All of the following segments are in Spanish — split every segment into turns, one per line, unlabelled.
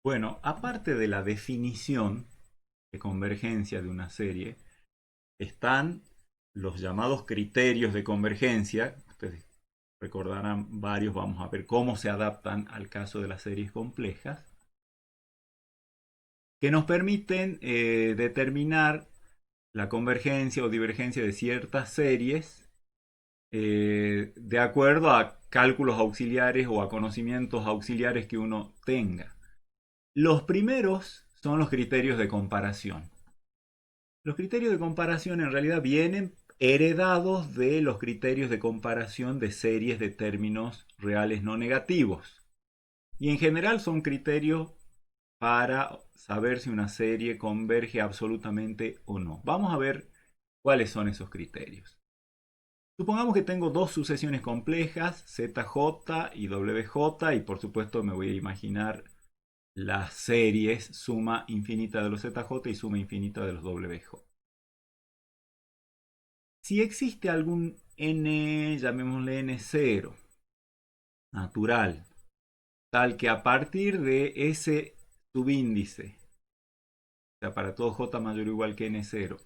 Bueno, aparte de la definición de convergencia de una serie, están los llamados criterios de convergencia. Ustedes recordarán varios, vamos a ver cómo se adaptan al caso de las series complejas, que nos permiten determinar la convergencia o divergencia de ciertas series de acuerdo a cálculos auxiliares o a conocimientos auxiliares que uno tenga. Los primeros son los criterios de comparación. Los criterios de comparación en realidad vienen heredados de los criterios de comparación de series de términos reales no negativos. Y en general son criterios para saber si una serie converge absolutamente o no. Vamos a ver cuáles son esos criterios. Supongamos que tengo dos sucesiones complejas, ZJ y WJ, y por supuesto me voy a imaginar las series suma infinita de los ZJ y suma infinita de los WJ. Si existe algún n, llamémosle n0, natural, tal que a partir de ese subíndice, o sea, para todo j mayor o igual que n0,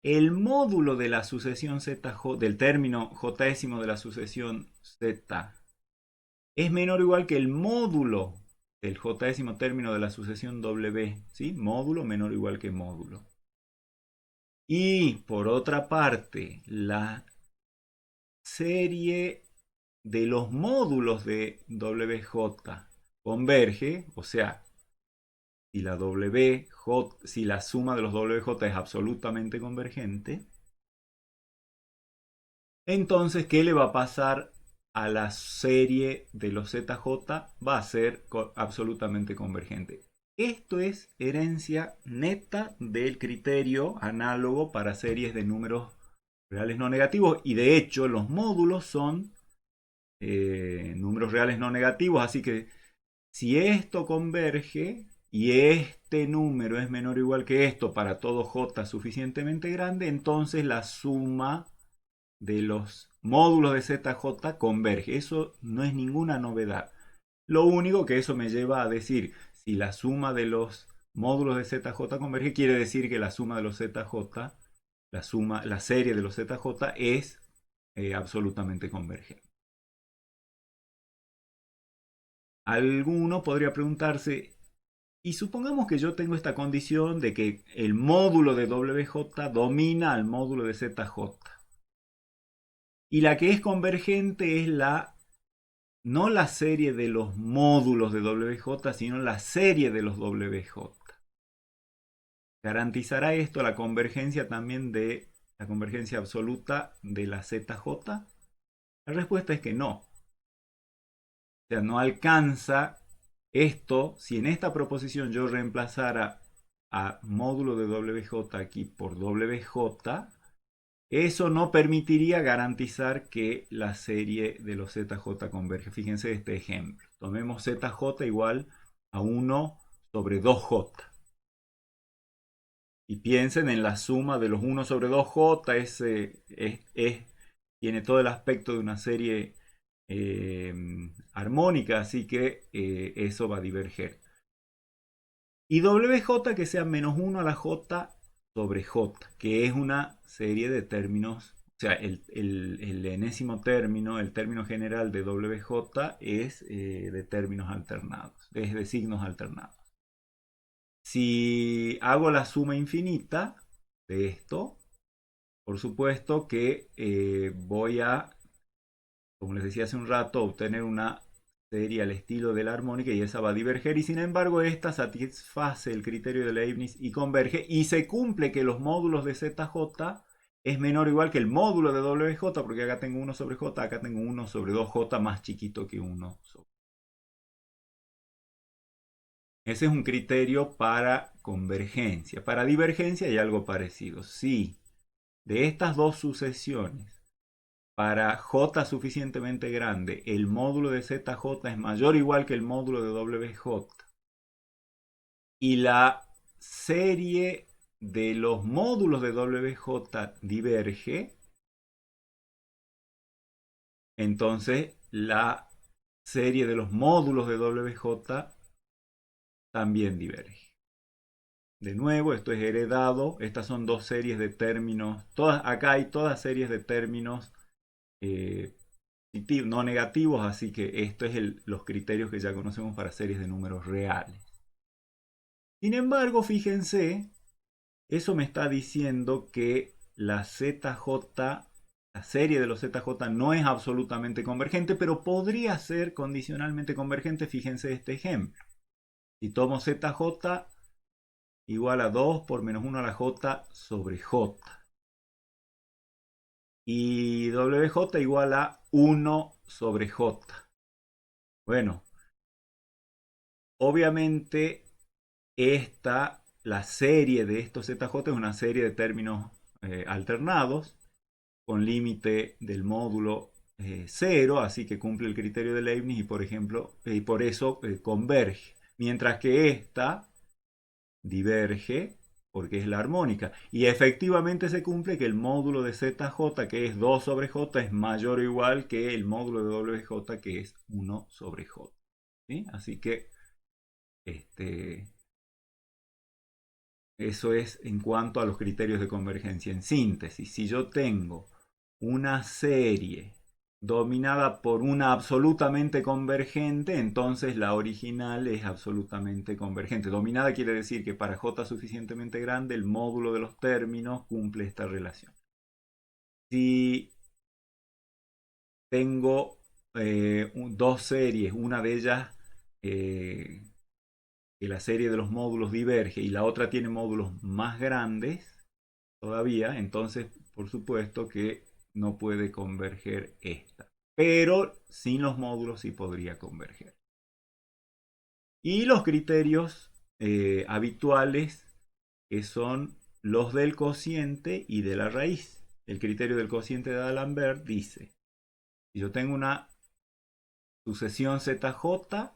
el módulo de la sucesión ZJ, del término jésimo de la sucesión Z, es menor o igual que el módulo del jésimo término de la sucesión W, ¿sí? Módulo menor o igual que módulo. Y por otra parte, la serie de los módulos de WJ converge, o sea, si la suma de los WJ es absolutamente convergente, entonces, ¿qué le va a pasar a la serie de los ZJ? Va a ser absolutamente convergente. Esto es herencia neta del criterio análogo para series de números reales no negativos, y de hecho los módulos son números reales no negativos, así que si esto converge y este número es menor o igual que esto para todo j suficientemente grande, entonces la suma de los módulos de ZJ converge. Eso no es ninguna novedad. Lo único que eso me lleva a decir, si la suma de los módulos de ZJ converge, quiere decir que la suma de los ZJ, la serie de los ZJ es absolutamente convergente. Alguno podría preguntarse, y supongamos que yo tengo esta condición de que el módulo de WJ domina al módulo de ZJ. Y la que es convergente es no la serie de los módulos de WJ, sino la serie de los WJ. ¿Garantizará esto la convergencia también de la convergencia absoluta de la ZJ? La respuesta es que no. O sea, no alcanza esto. Si en esta proposición yo reemplazara a módulo de WJ aquí por WJ, eso no permitiría garantizar que la serie de los ZJ converge. Fíjense este ejemplo. Tomemos ZJ igual a 1 sobre 2J. Y piensen en la suma de los 1 sobre 2J. Tiene todo el aspecto de una serie armónica, así que eso va a diverger. Y WJ que sea menos 1 a la J sobre J, que es una serie de términos. O sea, el enésimo término, el término general de WJ es de términos alternados, es de signos alternados. Si hago la suma infinita de esto, por supuesto que voy a, como les decía hace un rato, obtener una serie al estilo de la armónica y esa va a diverger, y sin embargo esta satisface el criterio de Leibniz y converge, y se cumple que los módulos de ZJ es menor o igual que el módulo de WJ, porque acá tengo 1 sobre J, acá tengo 1 sobre 2J más chiquito que 1 sobre. Ese es un criterio para convergencia. Para divergencia hay algo parecido. Si de estas dos sucesiones para J suficientemente grande el módulo de ZJ es mayor o igual que el módulo de WJ y la serie de los módulos de WJ diverge, entonces la serie de los módulos de WJ también diverge. De nuevo, esto es heredado. Estas son dos series de términos. Acá hay todas series de términos no negativos, así que esto es los criterios que ya conocemos para series de números reales. Sin embargo, fíjense, eso me está diciendo que la serie de los ZJ no es absolutamente convergente, pero podría ser condicionalmente convergente. Fíjense este ejemplo. Si tomo ZJ igual a 2 por menos 1 a la J sobre J. Y WJ igual a 1 sobre J. Bueno, obviamente la serie de estos ZJ es una serie de términos alternados con límite del módulo 0, así que cumple el criterio de Leibniz y por eso converge. Mientras que esta diverge porque es la armónica. Y efectivamente se cumple que el módulo de ZJ, que es 2 sobre J, es mayor o igual que el módulo de WJ, que es 1 sobre J. ¿Sí? Así que eso es en cuanto a los criterios de convergencia. En síntesis, si yo tengo una serie dominada por una absolutamente convergente, entonces la original es absolutamente convergente. Dominada quiere decir que para J suficientemente grande el módulo de los términos cumple esta relación. Si tengo dos series, una de ellas que la serie de los módulos diverge y la otra tiene módulos más grandes todavía, entonces por supuesto que no puede converger esta. Pero sin los módulos sí podría converger. Y los criterios habituales, que son los del cociente y de la raíz. El criterio del cociente de D'Alembert dice, si yo tengo una sucesión ZJ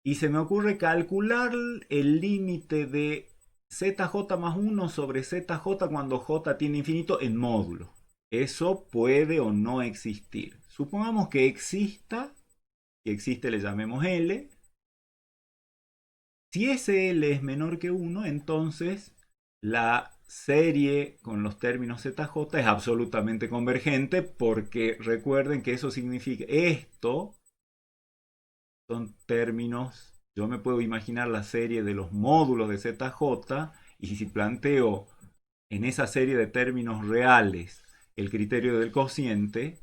y se me ocurre calcular el límite de ZJ más 1 sobre ZJ cuando J tiene infinito en módulo. Eso puede o no existir. Supongamos que exista, que existe le llamemos L. Si ese L es menor que 1, entonces la serie con los términos ZJ es absolutamente convergente, porque recuerden que eso significa esto son términos. Yo me puedo imaginar la serie de los módulos de ZJ y si planteo en esa serie de términos reales el criterio del cociente,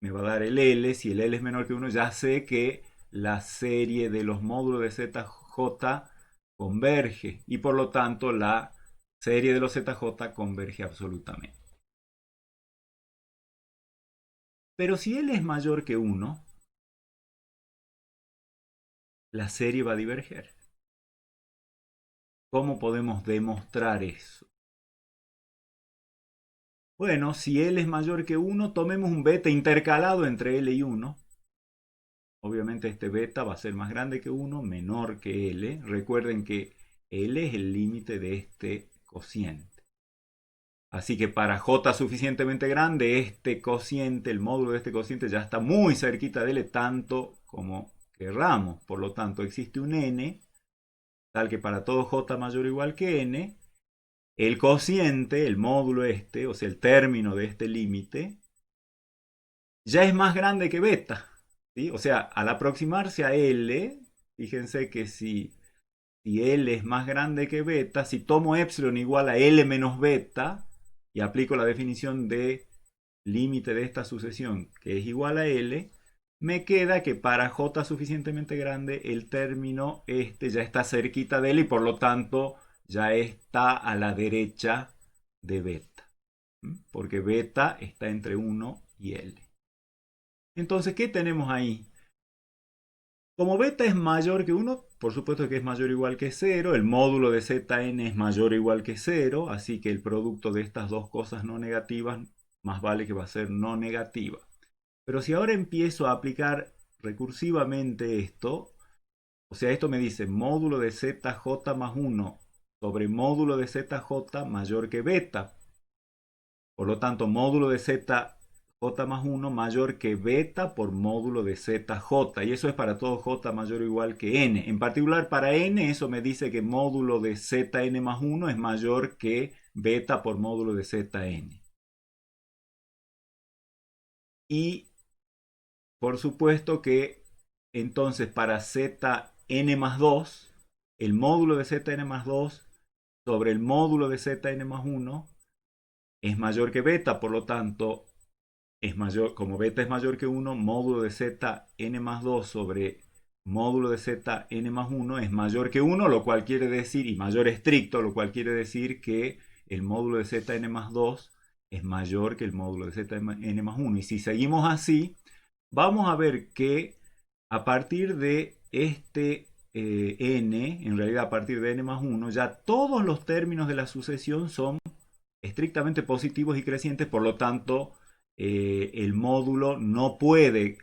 me va a dar el L. Si el L es menor que 1, ya sé que la serie de los módulos de ZJ converge y por lo tanto la serie de los ZJ converge absolutamente. Pero si L es mayor que 1, la serie va a diverger. ¿Cómo podemos demostrar eso? Bueno, si L es mayor que 1, tomemos un beta intercalado entre L y 1. Obviamente este beta va a ser más grande que 1, menor que L. Recuerden que L es el límite de este cociente. Así que para J suficientemente grande, este cociente, el módulo de este cociente ya está muy cerquita de L, tanto como querramos. Por lo tanto, existe un n, tal que para todo J mayor o igual que n, el cociente, el módulo este, o sea, el término de este límite, ya es más grande que beta. ¿Sí? O sea, al aproximarse a L, fíjense que si L es más grande que beta, si tomo epsilon igual a L menos beta y aplico la definición de límite de esta sucesión, que es igual a L, me queda que para J suficientemente grande el término este ya está cerquita de L y por lo tanto ya está a la derecha de beta. Porque beta está entre 1 y L. Entonces, ¿qué tenemos ahí? Como beta es mayor que 1, por supuesto que es mayor o igual que 0, el módulo de Zn es mayor o igual que 0, así que el producto de estas dos cosas no negativas más vale que va a ser no negativa. Pero si ahora empiezo a aplicar recursivamente esto, o sea, esto me dice módulo de Zj más 1 sobre módulo de Zj mayor que beta. Por lo tanto, módulo de Zj j más 1 mayor que beta por módulo de zj. Y eso es para todo j mayor o igual que n. En particular para n, eso me dice que módulo de zn más 1 es mayor que beta por módulo de zn. Y por supuesto que entonces para zn más 2, el módulo de zn más 2 sobre el módulo de zn más 1 es mayor que beta, por lo tanto, es mayor, como beta es mayor que 1, módulo de zn más 2 sobre módulo de zn más 1 es mayor que 1, lo cual quiere decir, y mayor estricto, lo cual quiere decir que el módulo de zn más 2 es mayor que el módulo de zn más 1. Y si seguimos así, vamos a ver que a partir de este n, en realidad a partir de n más 1, ya todos los términos de la sucesión son estrictamente positivos y crecientes, por lo tanto, el módulo no puede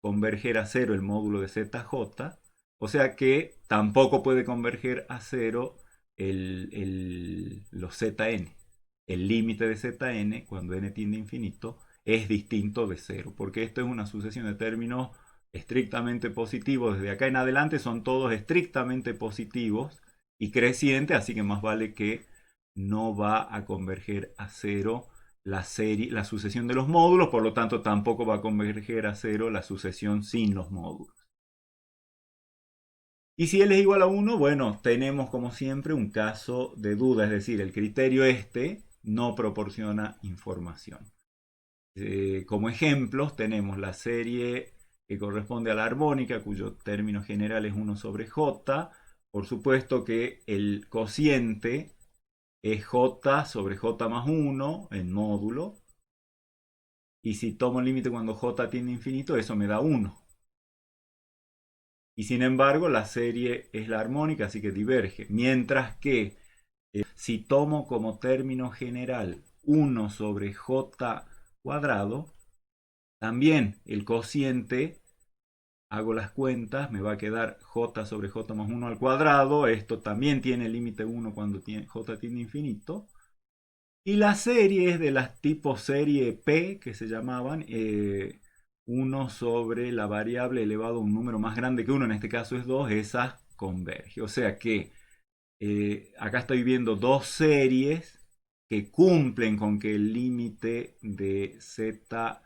converger a cero el módulo de zj, o sea que tampoco puede converger a cero los zn. El límite de zn, cuando n tiende a infinito, es distinto de cero, porque esto es una sucesión de términos estrictamente positivos. Desde acá en adelante son todos estrictamente positivos y crecientes, así que más vale que no va a converger a cero la sucesión de los módulos, por lo tanto tampoco va a converger a cero la sucesión sin los módulos. Y si L es igual a 1, bueno, tenemos como siempre un caso de duda, es decir, el criterio este no proporciona información. Como ejemplos tenemos la serie que corresponde a la armónica, cuyo término general es 1 sobre j. Por supuesto que el cociente es j sobre j más 1 en módulo. Y si tomo el límite cuando j tiende a infinito, eso me da 1. Y sin embargo, la serie es la armónica, así que diverge. Mientras que si tomo como término general 1 sobre j cuadrado, también el cociente, hago las cuentas, me va a quedar j sobre j más 1 al cuadrado. Esto también tiene límite 1 cuando j tiende a infinito. Y las series de las tipos serie P, que se llamaban, 1 sobre la variable elevado a un número más grande que 1, en este caso es 2, esa converge. O sea que acá estoy viendo dos series que cumplen con que el límite de zj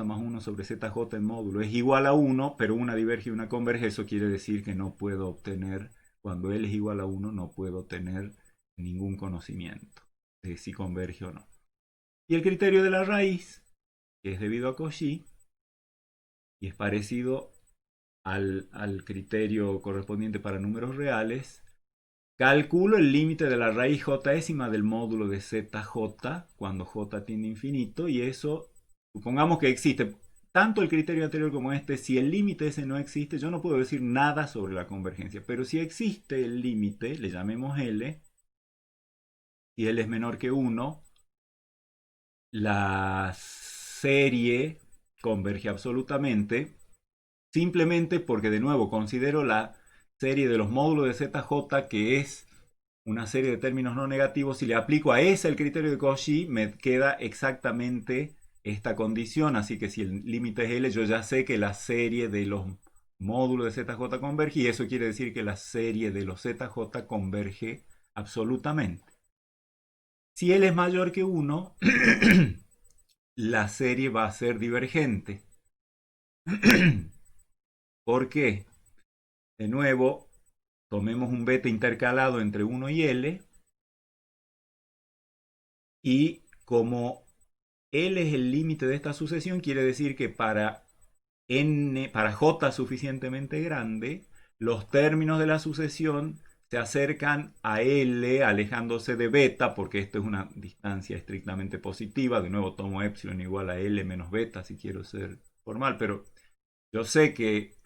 más 1 sobre zj en módulo es igual a 1, pero una diverge y una converge. Eso quiere decir que no puedo obtener, cuando L es igual a 1, no puedo tener ningún conocimiento de si converge o no. Y el criterio de la raíz, que es debido a Cauchy, y es parecido al criterio correspondiente para números reales, calculo el límite de la raíz jésima del módulo de zj cuando j tiende a infinito, y eso, supongamos que existe. Tanto el criterio anterior como este, si el límite ese no existe, yo no puedo decir nada sobre la convergencia. Pero si existe el límite, le llamemos L, y L es menor que 1, la serie converge absolutamente, simplemente porque, de nuevo, considero la serie de los módulos de zj, que es una serie de términos no negativos. Si le aplico a ese el criterio de Cauchy, me queda exactamente esta condición. Así que si el límite es L, yo ya sé que la serie de los módulos de zj converge, y eso quiere decir que la serie de los zj converge absolutamente. Si L es mayor que 1, la serie va a ser divergente. ¿Por qué? De nuevo, tomemos un beta intercalado entre 1 y L, y como L es el límite de esta sucesión, quiere decir que para j suficientemente grande, los términos de la sucesión se acercan a L alejándose de beta, porque esto es una distancia estrictamente positiva. De nuevo tomo epsilon igual a L menos beta si quiero ser formal, pero yo sé que,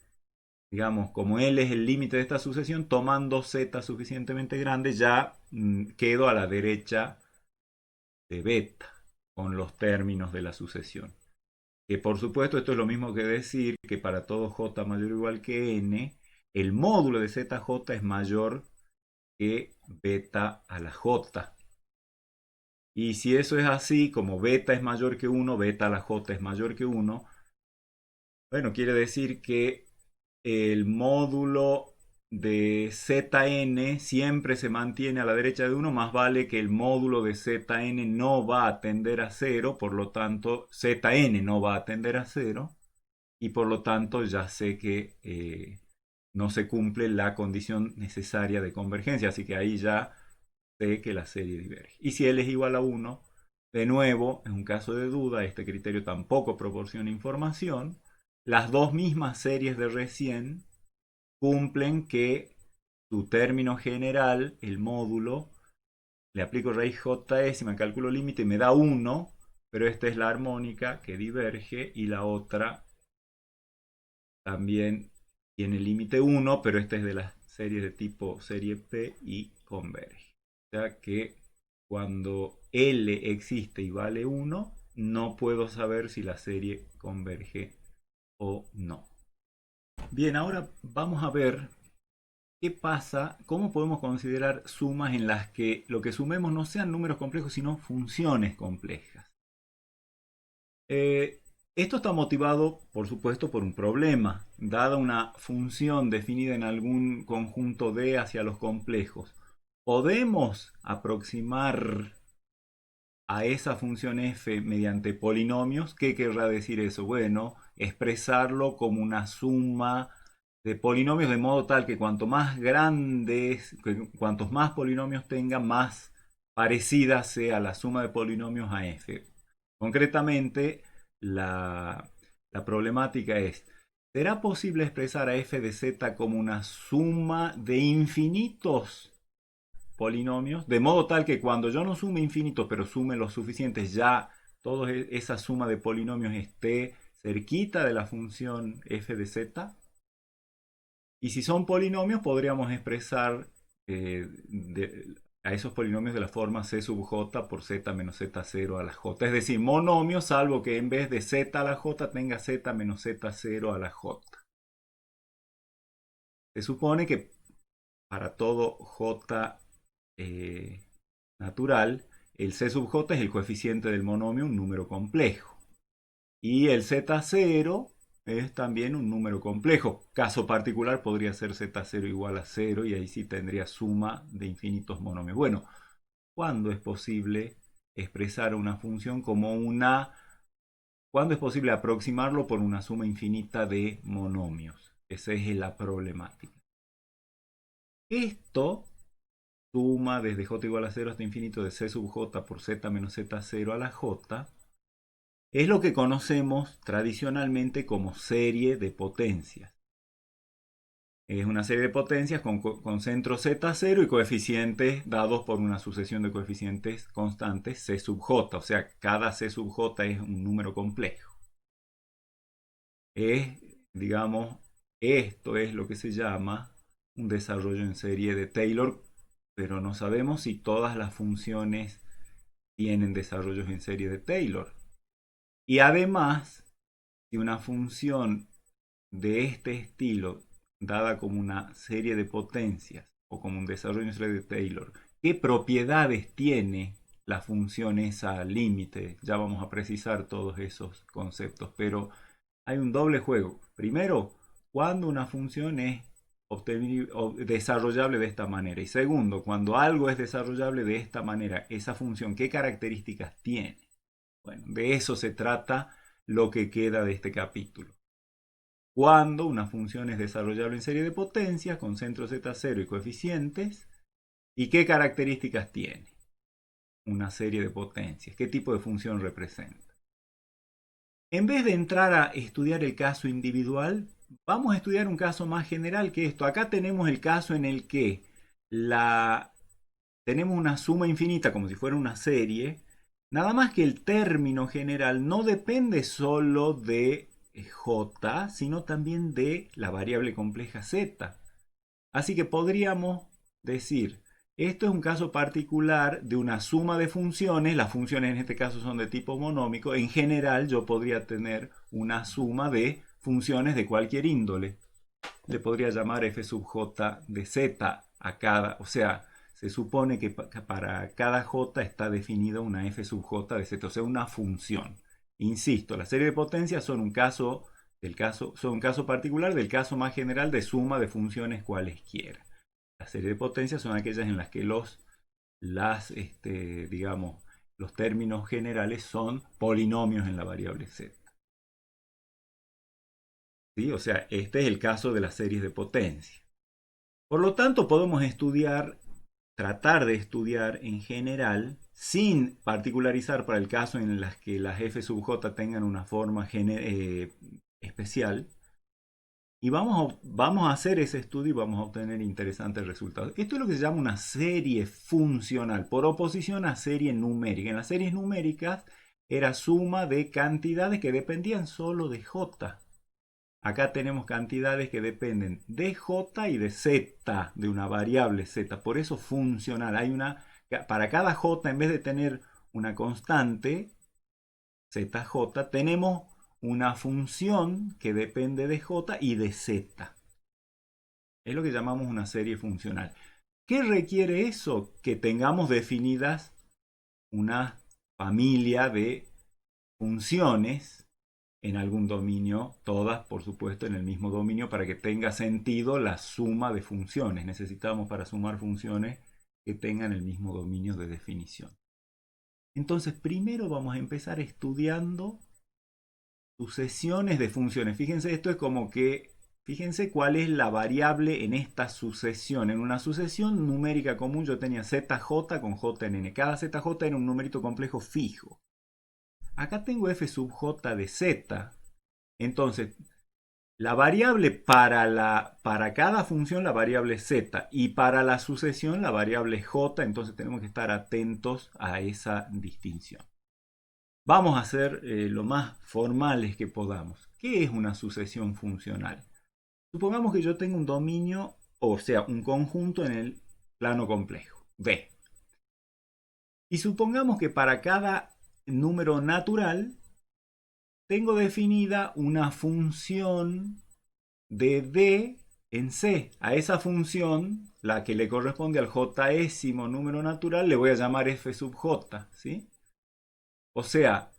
digamos, como L es el límite de esta sucesión, tomando z suficientemente grande ya quedo a la derecha de beta con los términos de la sucesión. Que por supuesto esto es lo mismo que decir que para todo j mayor o igual que n, el módulo de zj es mayor que beta a la j. Y si eso es así, como beta es mayor que 1, beta a la j es mayor que 1, bueno, quiere decir que el módulo de Zn siempre se mantiene a la derecha de 1, más vale que el módulo de Zn no va a tender a 0, por lo tanto Zn no va a tender a 0, y por lo tanto ya sé que no se cumple la condición necesaria de convergencia, así que ahí ya sé que la serie diverge. Y si L es igual a 1, de nuevo, en un caso de duda, este criterio tampoco proporciona información. Las dos mismas series de recién cumplen que su término general, el módulo, le aplico raíz j décima, calculo límite y me da 1, pero esta es la armónica que diverge y la otra también tiene límite 1, pero esta es de las series de tipo serie P y converge. O sea que cuando L existe y vale 1, no puedo saber si la serie converge o no. Bien, ahora vamos a ver qué pasa, cómo podemos considerar sumas en las que lo que sumemos no sean números complejos, sino funciones complejas. Esto está motivado, por supuesto, por un problema. Dada una función definida en algún conjunto D hacia los complejos, ¿podemos aproximar a esa función f mediante polinomios? ¿Qué querrá decir eso? Bueno, expresarlo como una suma de polinomios de modo tal que cuanto más grandes, cuantos más polinomios tenga, más parecida sea la suma de polinomios a f. Concretamente, la problemática es, ¿será posible expresar a f de z como una suma de infinitos polinomios? De modo tal que cuando yo no sume infinitos, pero sume los suficientes, ya toda esa suma de polinomios esté cerquita de la función f de z. Y si son polinomios, podríamos expresar a esos polinomios de la forma c sub j por z menos z0 a la j. Es decir, monomios, salvo que en vez de z a la j tenga z menos z0 a la j. Se supone que para todo j natural, el c sub j es el coeficiente del monomio, un número complejo. Y el z0 es también un número complejo. Caso particular podría ser z0 igual a 0 y ahí sí tendría suma de infinitos monomios. Bueno, ¿cuándo es posible expresar una función como una... ¿Cuándo es posible aproximarlo por una suma infinita de monomios? Esa es la problemática. Esto suma desde j igual a 0 hasta infinito de c sub j por z menos z0 a la j, es lo que conocemos tradicionalmente como serie de potencias. Es una serie de potencias con centro z0 y coeficientes dados por una sucesión de coeficientes constantes c sub j, o sea, cada c sub j es un número complejo. Digamos, esto es lo que se llama un desarrollo en serie de Taylor, pero no sabemos si todas las funciones tienen desarrollos en serie de Taylor. Y además, si una función de este estilo, dada como una serie de potencias o como un desarrollo en serie de Taylor, ¿qué propiedades tiene la función esa límite? Ya vamos a precisar todos esos conceptos, pero hay un doble juego. Primero, cuando una función es desarrollable de esta manera. Y segundo, cuando algo es desarrollable de esta manera, esa función, ¿qué características tiene? Bueno, de eso se trata lo que queda de este capítulo. Cuando una función es desarrollable en serie de potencias con centro z0 y coeficientes, ¿y qué características tiene una serie de potencias? ¿Qué tipo de función representa? En vez de entrar a estudiar el caso individual, vamos a estudiar un caso más general que esto. Acá tenemos el caso en el que tenemos una suma infinita como si fuera una serie, nada más que el término general no depende solo de j, sino también de la variable compleja z. Así que podríamos decir, esto es un caso particular de una suma de funciones. Las funciones en este caso son de tipo monómico. En general yo podría tener una suma de funciones de cualquier índole. Le podría llamar f sub j de z a cada, o sea, se supone que para cada j está definida una f sub j de z, o sea, una función. Insisto, las series de potencias son un caso particular del caso más general de suma de funciones cualesquiera. Las series de potencias son aquellas en las que digamos, los términos generales son polinomios en la variable z. ¿Sí? O sea, este es el caso de las series de potencia. Por lo tanto, podemos tratar de estudiar en general, sin particularizar para el caso en las que las f sub j tengan una forma especial, y vamos a hacer ese estudio y vamos a obtener interesantes resultados. Esto es lo que se llama una serie funcional, por oposición a serie numérica. En las series numéricas era suma de cantidades que dependían solo de j. Acá tenemos cantidades que dependen de j y de z, de una variable z. Por eso funcional. Para cada j, en vez de tener una constante, zj, tenemos una función que depende de j y de z. Es lo que llamamos una serie funcional. ¿Qué requiere eso? Que tengamos definidas una familia de funciones en algún dominio, todas por supuesto en el mismo dominio, para que tenga sentido la suma de funciones. Necesitamos para sumar funciones que tengan el mismo dominio de definición. Entonces, primero vamos a empezar estudiando sucesiones de funciones. Fíjense, esto es como que, fíjense cuál es la variable en esta sucesión. En una sucesión numérica común yo tenía zj con j en n. Cada zj era un numerito complejo fijo. Acá tengo f sub j de z. Entonces, la variable para cada función, la variable z, y para la sucesión, la variable j. Entonces tenemos que estar atentos a esa distinción. Vamos a ser lo más formales que podamos. ¿Qué es una sucesión funcional? Supongamos que yo tengo un dominio, o sea, un conjunto en el plano complejo, V. Y supongamos que para cada número natural tengo definida una función de D en C. A esa función, la que le corresponde al jésimo número natural, le voy a llamar f sub j, ¿sí? O sea,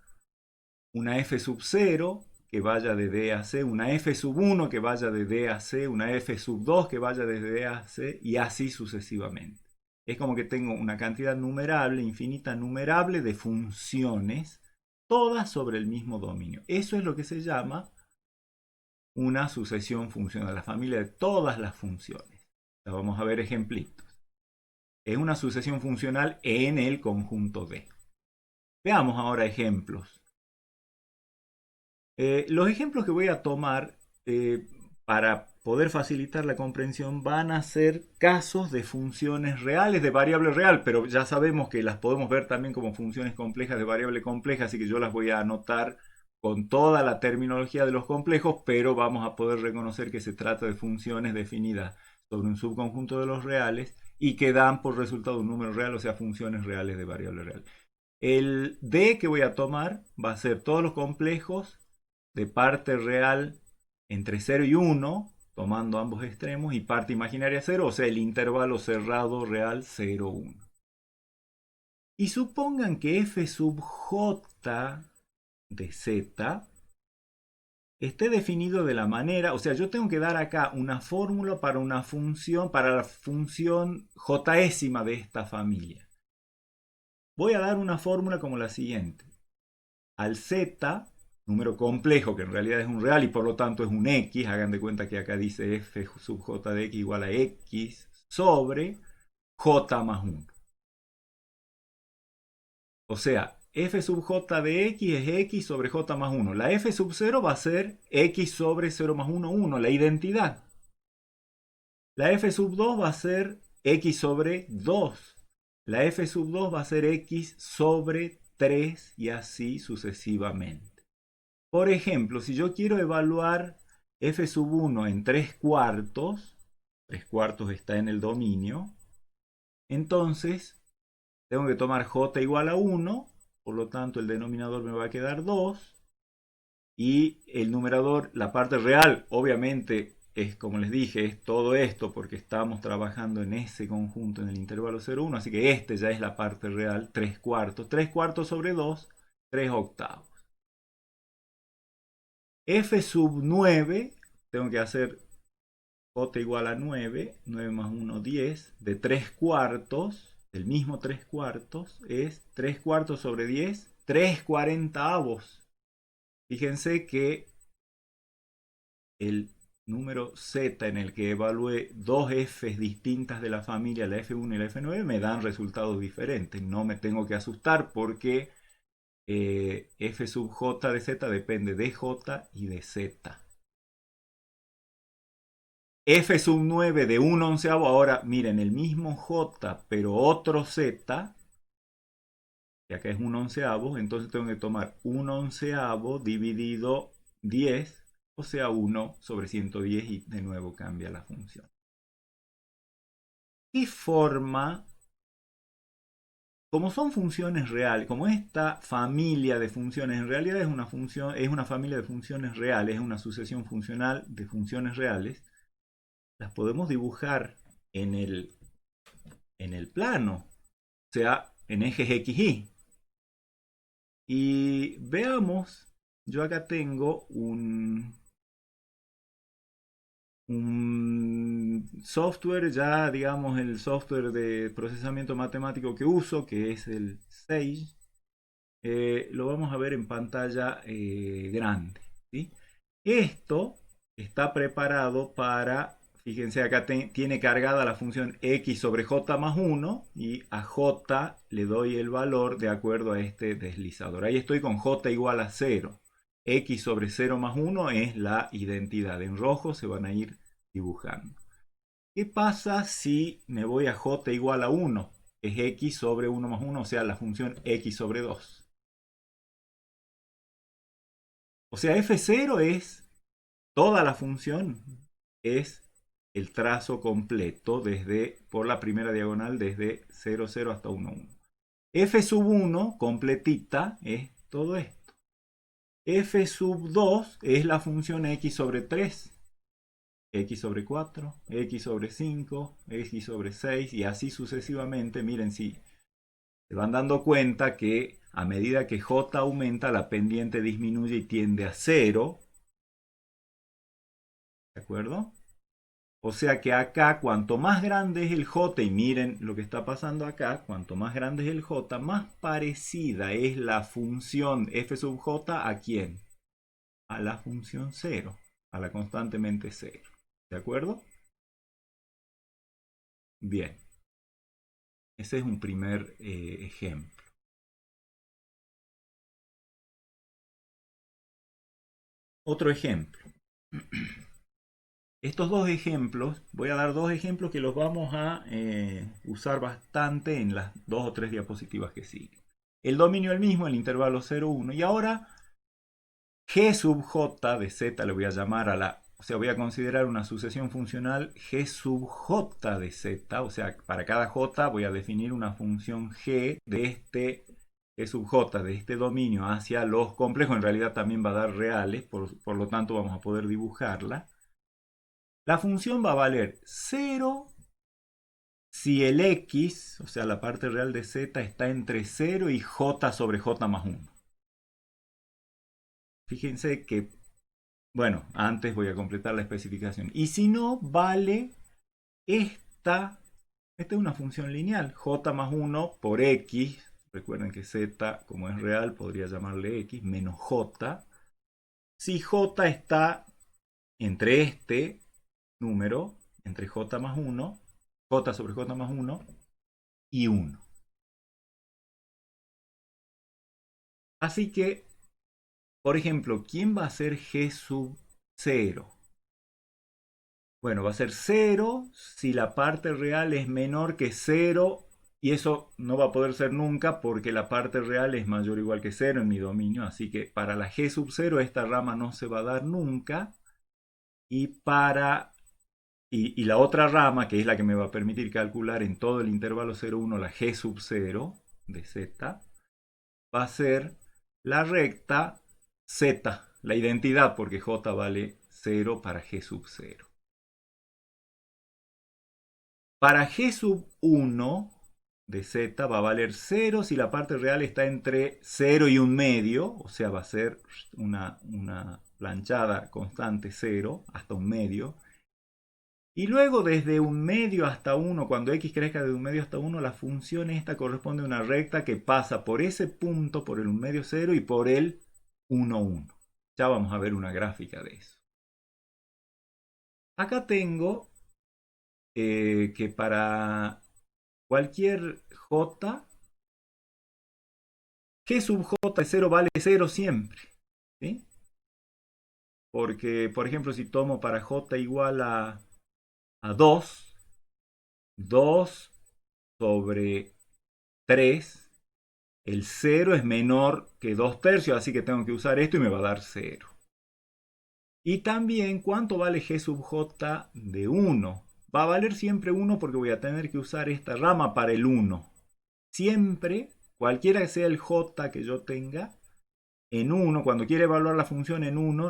una f sub 0 que vaya de D a C, una f sub 1 que vaya de D a C, una f sub 2 que vaya desde D a C, y así sucesivamente. Es como que tengo una cantidad numerable, infinita numerable de funciones, todas sobre el mismo dominio. Eso es lo que se llama una sucesión funcional, la familia de todas las funciones. Vamos a ver ejemplitos. Es una sucesión funcional en el conjunto D. Veamos ahora ejemplos. Los ejemplos que voy a tomar para poder facilitar la comprensión van a ser casos de funciones reales de variable real, pero ya sabemos que las podemos ver también como funciones complejas de variable compleja, así que yo las voy a anotar con toda la terminología de los complejos, pero vamos a poder reconocer que se trata de funciones definidas sobre un subconjunto de los reales y que dan por resultado un número real, o sea, funciones reales de variable real. El D que voy a tomar va a ser todos los complejos de parte real entre 0 y 1, tomando ambos extremos, y parte imaginaria 0, o sea, el intervalo cerrado real 0, 1. Y supongan que f sub j de z esté definido de la manera, o sea, yo tengo que dar acá una fórmula para una función, para la función jésima de esta familia. Voy a dar una fórmula como la siguiente. Al z, número complejo que en realidad es un real y por lo tanto es un x, hagan de cuenta que acá dice f sub j de x igual a x sobre j más 1. O sea, f sub j de x es x sobre j más 1. La f sub 0 va a ser x sobre 0 más 1, 1, la identidad. La f sub 2 va a ser x sobre 2. La f sub 2 va a ser x sobre 3 y así sucesivamente. Por ejemplo, si yo quiero evaluar f sub 1 en 3/4, 3/4 está en el dominio, entonces tengo que tomar j igual a 1, por lo tanto el denominador me va a quedar 2, y el numerador, la parte real, obviamente es, como les dije, es todo esto porque estamos trabajando en ese conjunto en el intervalo 0,1, así que este ya es la parte real, 3/4. 3/4 sobre 2, 3/8. F sub 9, tengo que hacer j igual a 9, 9 más 1, 10, de 3/4, el mismo 3/4 es 3/4 sobre 10, 3/40. Fíjense que el número z en el que evalué dos f's distintas de la familia, la f1 y la f9, me dan resultados diferentes. No me tengo que asustar porque f sub j de z depende de j y de z. F sub 9 de 1 onceavo, ahora miren, el mismo j, pero otro z, que acá es 1 onceavo, entonces tengo que tomar 1 onceavo dividido 10, o sea 1 sobre 110 y de nuevo cambia la función. ¿Qué forma? Como son funciones reales, como esta familia de funciones en realidad es una función, es una familia de funciones reales, es una sucesión funcional de funciones reales, las podemos dibujar en el plano, o sea, en ejes x, y. Y veamos, yo acá tengo un software, ya digamos el software de procesamiento matemático que uso, que es el Sage. Lo vamos a ver en pantalla grande, ¿sí? Esto está preparado para, fíjense acá tiene cargada la función x sobre j más 1 y a j le doy el valor de acuerdo a este deslizador. Ahí estoy con j igual a 0. X sobre 0 más 1 es la identidad. En rojo se van a ir dibujando. ¿Qué pasa si me voy a j igual a 1? Es x sobre 1 más 1, o sea, la función x sobre 2. O sea, f0 es toda la función, es el trazo completo por la primera diagonal desde 0, 0 hasta 1, 1. F sub 1 completita es todo esto. F sub 2 es la función x sobre 3, x sobre 4, x sobre 5, x sobre 6 y así sucesivamente. Miren, si se van dando cuenta que a medida que j aumenta, la pendiente disminuye y tiende a 0. ¿De acuerdo? O sea que acá, cuanto más grande es el j, y miren lo que está pasando acá, cuanto más grande es el j, más parecida es la función f sub j a quién? A la función 0, a la constantemente 0. ¿De acuerdo? Bien, ese es un primer ejemplo. Otro ejemplo. Estos dos ejemplos, voy a dar dos ejemplos que los vamos a usar bastante en las dos o tres diapositivas que siguen. El dominio es el mismo, el intervalo 0, 1. Y ahora g sub j de z le voy a llamar a la... O sea, voy a considerar una sucesión funcional g sub j de z. O sea, para cada j voy a definir una función g de este g sub j, de este dominio hacia los complejos. En realidad también va a dar reales, por lo tanto vamos a poder dibujarla. La función va a valer 0 si el x, o sea, la parte real de z, está entre 0 y j sobre j más 1. Fíjense que, bueno, antes voy a completar la especificación. Y si no, vale esta es una función lineal, j más 1 por x. Recuerden que z, como es real, podría llamarle x, menos j. Si j está entre este número, entre j más 1, j sobre j más 1 y 1. Así que, por ejemplo, ¿quién va a ser g sub 0? Bueno, va a ser 0 si la parte real es menor que 0 y eso no va a poder ser nunca porque la parte real es mayor o igual que 0 en mi dominio. Así que para la g sub 0 esta rama no se va a dar nunca. Y la otra rama, que es la que me va a permitir calcular en todo el intervalo 0, 1 la g sub 0 de z, va a ser la recta z, la identidad, porque j vale 0 para g sub 0. Para G sub 1 de Z va a valer 0 si la parte real está entre 0 y 1/2, o sea, va a ser una planchada constante 0 hasta 1/2. Y luego desde 1/2 hasta 1, cuando x crezca de 1/2 hasta 1, la función esta corresponde a una recta que pasa por ese punto, por el 1/2 0 y por el 1, 1. Ya vamos a ver una gráfica de eso. Acá tengo que para cualquier j, g sub j de 0 vale 0 siempre. ¿Sí? Porque, por ejemplo, si tomo para j igual a 2, 2 sobre 3, el 0 es menor que 2 tercios, así que tengo que usar esto y me va a dar 0. Y también, ¿cuánto vale g sub j de 1? Va a valer siempre 1 porque voy a tener que usar esta rama para el 1. Siempre, cualquiera que sea el j que yo tenga, en 1, cuando quiere evaluar la función en 1,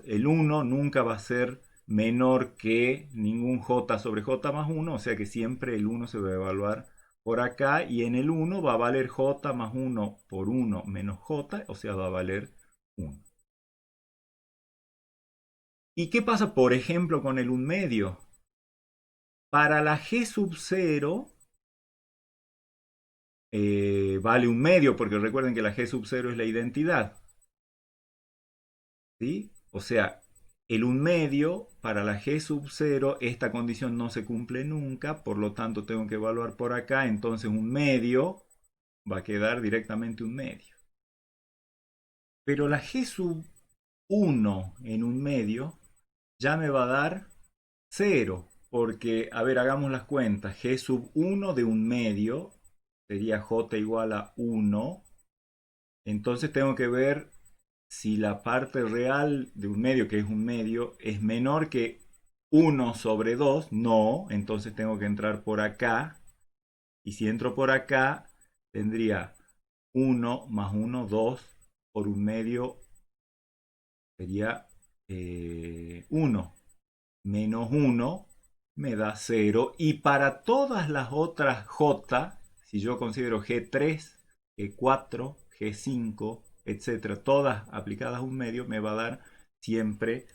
el 1 nunca va a ser menor que ningún j sobre j más 1, o sea que siempre el 1 se va a evaluar por acá y en el 1 va a valer j más 1 por 1 menos j, o sea va a valer 1. ¿Y qué pasa, por ejemplo, con el 1/2? Para la g sub 0 vale 1/2, porque recuerden que la g sub 0 es la identidad. ¿Sí? O sea, el 1/2 para la g sub 0, esta condición no se cumple nunca, por lo tanto tengo que evaluar por acá, entonces 1/2 va a quedar directamente 1/2. Pero la g sub 1 en 1/2 ya me va a dar 0, porque, a ver, hagamos las cuentas, g sub 1 de 1/2 sería j igual a 1, entonces tengo que ver si la parte real de 1/2, que es 1/2, es menor que 1 sobre 2, no, entonces tengo que entrar por acá. Y si entro por acá, tendría 1 más 1, 2, por 1/2 sería 1. Menos 1 me da 0. Y para todas las otras j, si yo considero G3, G4, G5, etcétera, todas aplicadas a 1/2, me va a dar siempre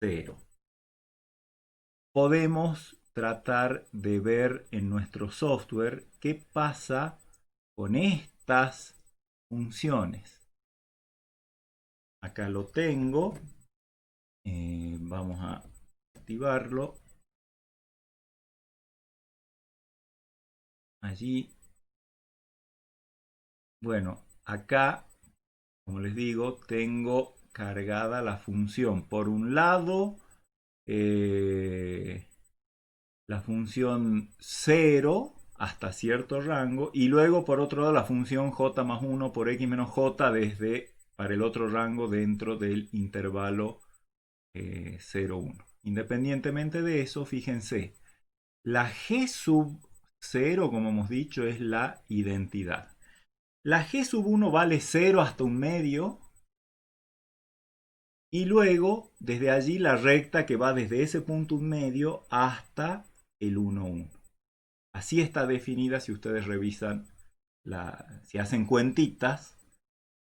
0. Podemos tratar de ver en nuestro software qué pasa con estas funciones. Acá lo tengo. Vamos a activarlo. Allí. Bueno, acá, como les digo, tengo cargada la función. Por un lado, la función 0 hasta cierto rango. Y luego, por otro lado, la función j más 1 por x menos j para el otro rango dentro del intervalo 0, 1. Independientemente de eso, fíjense, la g sub 0, como hemos dicho, es la identidad. La g sub 1 vale 0 hasta 1/2. Y luego, desde allí, la recta que va desde ese punto 1/2 hasta el 1, 1. Así está definida. Si ustedes revisan, si hacen cuentitas,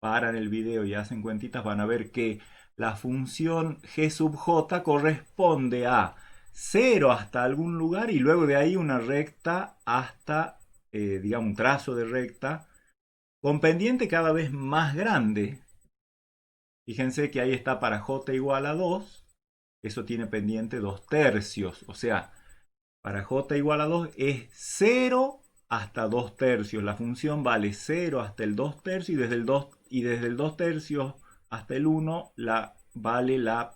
paran el video y hacen cuentitas, van a ver que la función g sub j corresponde a 0 hasta algún lugar y luego de ahí una recta hasta, digamos, un trazo de recta con pendiente cada vez más grande. Fíjense que ahí está para j igual a 2, eso tiene pendiente 2 tercios, o sea, para j igual a 2 es 0 hasta 2 tercios. La función vale 0 hasta el 2 tercios y desde el 2 tercios hasta el 1 vale la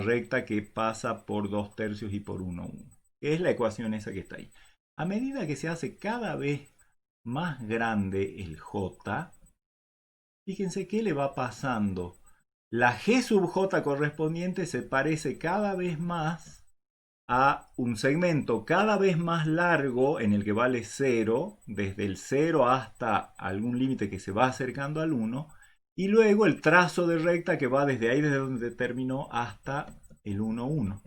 recta que pasa por 2 tercios y por 1, 1. Que es la ecuación esa que está ahí. A medida que se hace cada vez más grande el j, fíjense qué le va pasando. La g sub j correspondiente se parece cada vez más a un segmento cada vez más largo en el que vale 0, desde el 0 hasta algún límite que se va acercando al 1, y luego el trazo de recta que va desde ahí, desde donde terminó, hasta el 1, 1.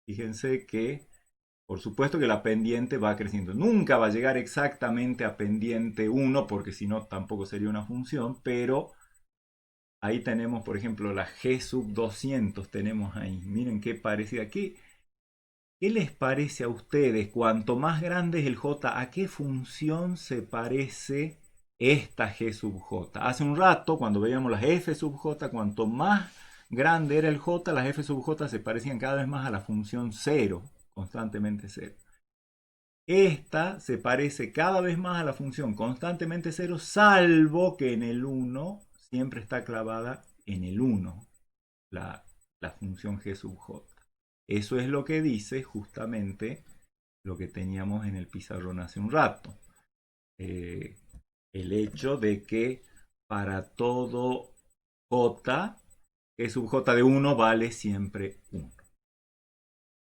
Fíjense que Por supuesto que la pendiente va creciendo. Nunca va a llegar exactamente a pendiente 1, porque si no tampoco sería una función, pero ahí tenemos, por ejemplo, la G sub 200, tenemos ahí. Miren qué parecida. ¿Qué les parece a ustedes? Cuanto más grande es el J, ¿a qué función se parece esta G sub J? Hace un rato, cuando veíamos las F sub J, cuanto más grande era el J, las F sub J se parecían cada vez más a la función 0, constantemente 0. Esta se parece cada vez más a la función constantemente 0, salvo que en el 1 siempre está clavada en el 1, la función G sub J. Eso es lo que dice justamente lo que teníamos en el pizarrón hace un rato. El hecho de que para todo J, G sub J de 1 vale siempre 1.